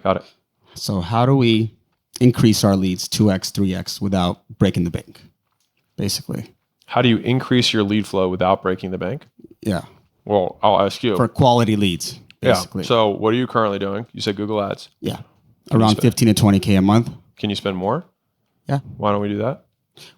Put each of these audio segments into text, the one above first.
Got it. So how do we increase our leads 2x, 3x without breaking the bank, basically? How do you increase your lead flow without breaking the bank? Yeah. Well, I'll ask you. For quality leads, basically. Yeah. So what are you currently doing? You said Google Ads. Yeah. Around 15 to 20K a month. Can you spend more? Yeah. Why don't we do that?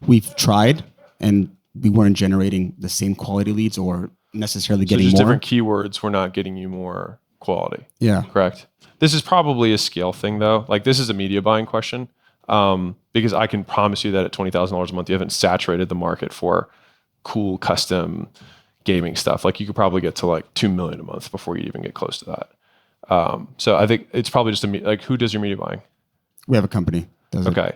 We've tried and we weren't generating the same quality leads or necessarily getting just more. Different keywords were not getting you more quality. Yeah. Correct. This is probably a scale thing though. Like this is a media buying question. Because I can promise you that at $20,000 a month, you haven't saturated the market for cool custom gaming stuff. Like you could probably get to like 2 million a month before you even get close to that. So I think it's probably just like, who does your media buying? We have a company. Okay.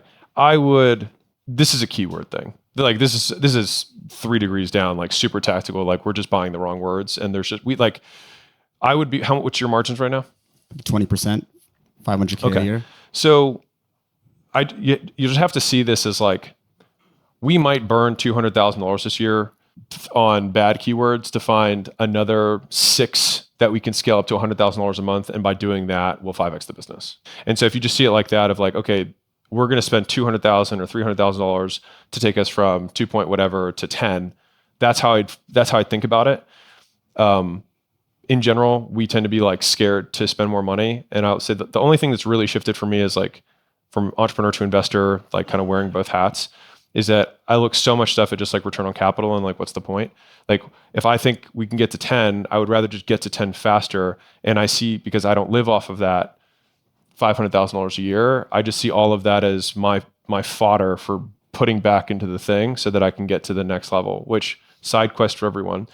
This is a keyword thing. Like this is 3 degrees down, like super tactical. Like we're just buying the wrong words. And there's just, what's your margins right now? 20%, 500K a year. So you just have to see this as like, we might burn $200,000 this year on bad keywords to find another 6 that we can scale up to $100,000 a month. And by doing that, we'll 5x the business. And so if you just see it like that of like, okay, we're going to spend $200,000 or $300,000 to take us from 2 point whatever to 10. That's how I think about it. In general, we tend to be like scared to spend more money. And I would say that the only thing that's really shifted for me is like from entrepreneur to investor, like kind of wearing both hats, is that I look so much stuff at just like return on capital and like, what's the point? Like if I think we can get to 10, I would rather just get to 10 faster. And I see, because I don't live off of that $500,000 a year, I just see all of that as my fodder for putting back into the thing so that I can get to the next level, which side quest for everyone.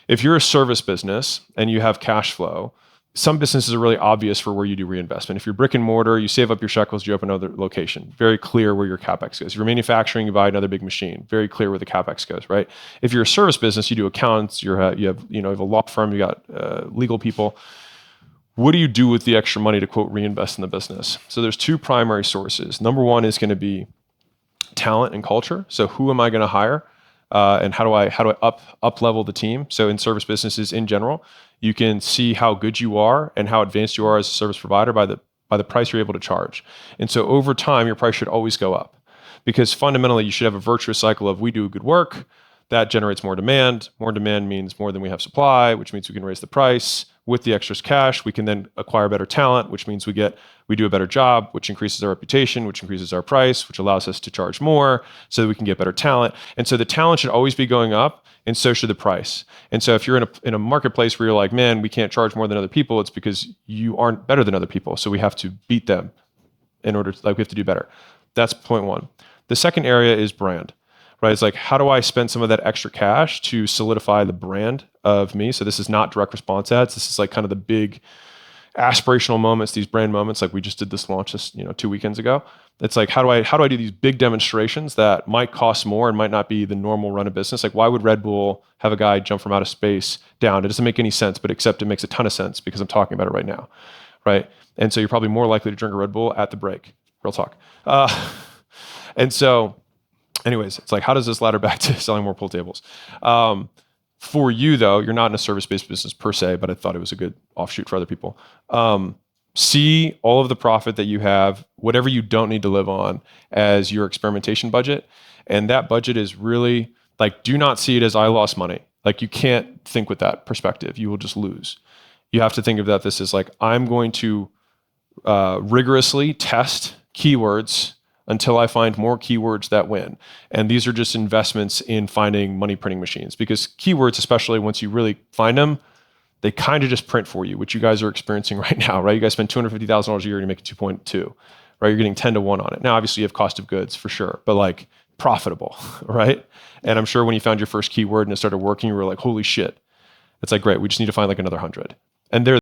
If you're a service business and you have cash flow, some businesses are really obvious for where you do reinvestment. If you're brick and mortar, you save up your shekels, you open another location. Very clear where your CapEx goes. If you're manufacturing, you buy another big machine. Very clear where the CapEx goes, right? If you're a service business, you do accountants, you have a law firm, you got legal people. What do you do with the extra money to quote reinvest in the business? So there's 2 primary sources. Number 1 is going to be talent and culture. So who am I going to hire? And how do I up level the team? So in service businesses in general, you can see how good you are and how advanced you are as a service provider by the price you're able to charge. And so over time, your price should always go up, because fundamentally you should have a virtuous cycle of, we do good work, that generates more demand. More demand means more than we have supply, which means we can raise the price. With the extra cash, we can then acquire better talent, which means we do a better job, which increases our reputation, which increases our price, which allows us to charge more so that we can get better talent. And so the talent should always be going up, and so should the price. And so if you're in a marketplace where you're like, man, we can't charge more than other people, it's because you aren't better than other people. So we have to beat them in order to, we have to do better. That's point 1. The second area is brand. Right? It's like, how do I spend some of that extra cash to solidify the brand of me? So this is not direct response ads. This is like kind of the big aspirational moments, these brand moments. Like we just did this launch 2 weekends ago. It's like, how do I do these big demonstrations that might cost more and might not be the normal run of business? Like, why would Red Bull have a guy jump from outer space down? It doesn't make any sense, but except it makes a ton of sense because I'm talking about it right now. Right? And so you're probably more likely to drink a Red Bull at the break. Real talk. And so anyways, it's like, how does this ladder back to selling more pool tables? For you though, you're not in a service-based business per se, but I thought it was a good offshoot for other people. See all of the profit that you have, whatever you don't need to live on, as your experimentation budget. And that budget is really like, do not see it as I lost money. Like you can't think with that perspective. You will just lose. You have to think of that this is like, I'm going to rigorously test keywords until I find more keywords that win. And these are just investments in finding money printing machines, because keywords, especially once you really find them, they kind of just print for you, which you guys are experiencing right now, right? You guys spend $250,000 a year and you make 2.2, right? You're getting 10 to 1 on it. Now, obviously you have cost of goods for sure, but like profitable, right? And I'm sure when you found your first keyword and it started working, you were like, holy shit. It's like, great, we just need to find like another 100. And they're